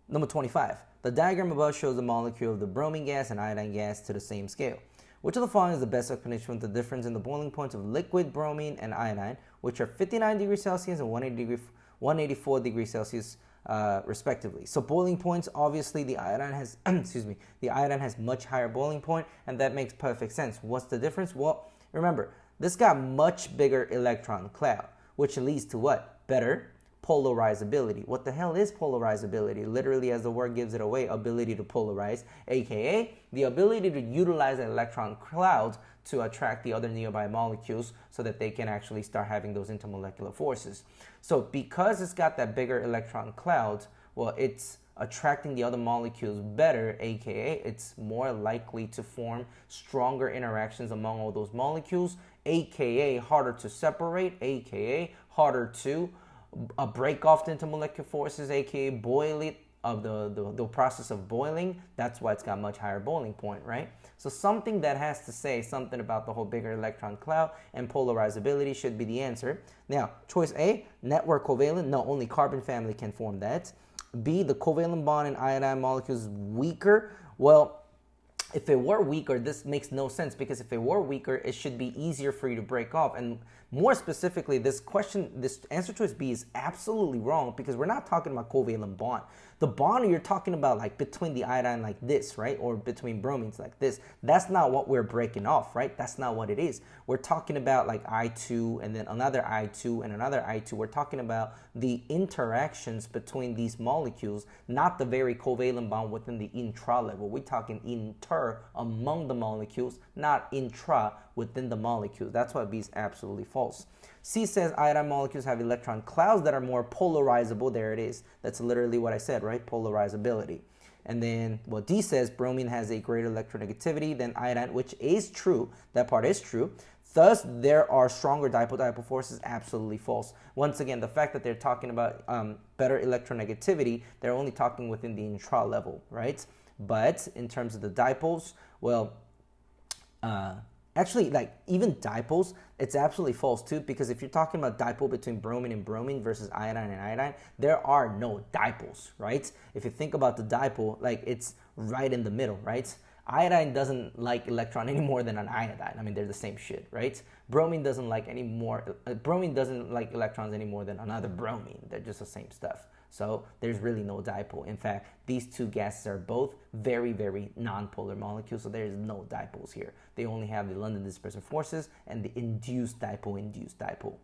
Number 25. The diagram above shows the molecule of the bromine gas and iodine gas to the same scale. Which of the following is the best explanation of the difference in the boiling points of liquid bromine and iodine, which are 59 degrees Celsius and 184 degrees Celsius, respectively? So boiling points, obviously the iodine has, the iodine has much higher boiling point, and that makes perfect sense. What's the difference? Well, remember, this got much bigger electron cloud, which leads to what? Better polarizability. What the hell is polarizability? Literally, as the word gives it away, ability to polarize, aka the ability to utilize an electron cloud to attract the other nearby molecules so that they can actually start having those intermolecular forces. So because it's got that bigger electron cloud, well, it's attracting the other molecules better, aka it's more likely to form stronger interactions among all those molecules, aka harder to separate, aka harder to break off the intermolecular forces, aka boil it, of the process of boiling. That's why it's got much higher boiling point, right? So something that has to say something about the whole bigger electron cloud and polarizability should be the answer. Now, choice A, network covalent. No, only carbon family can form that. B, the covalent bond in iodine molecules is weaker. Well, if it were weaker, this makes no sense, because if it were weaker, it should be easier for you to break off. And more specifically, this answer choice B is absolutely wrong, because we're not talking about covalent bond. The bond you're talking about, like between the iodine like this, right? Or between bromines like this. That's not what we're breaking off, right? That's not what it is. We're talking about like I2 and then another I2 and another I2. We're talking about the interactions between these molecules, not the very covalent bond within the intra level. We're talking inter, among the molecules, not intra, within the molecules. That's why B is absolutely false. C says iodine molecules have electron clouds that are more polarizable. There it is. That's literally what I said, right? Polarizability. And then, well, D says bromine has a greater electronegativity than iodine, which is true. That part is true. Thus, there are stronger dipole-dipole forces. Absolutely false. Once again, the fact that they're talking about better electronegativity, they're only talking within the intra level, right? But in terms of the dipoles, well, actually, like even dipoles, it's absolutely false too, because if you're talking about dipole between bromine and bromine versus iodine and iodine, there are no dipoles, right? If you think about the dipole, like it's right in the middle, right? Iodine doesn't like electron any more than an iodine. I mean, they're the same shit, right? Bromine doesn't like bromine doesn't like electrons any more than another bromine. They're just the same stuff. So there's really no dipole. In fact, these two gases are both very, very nonpolar molecules, so there is no dipoles here. They only have the London dispersive forces and the induced dipole.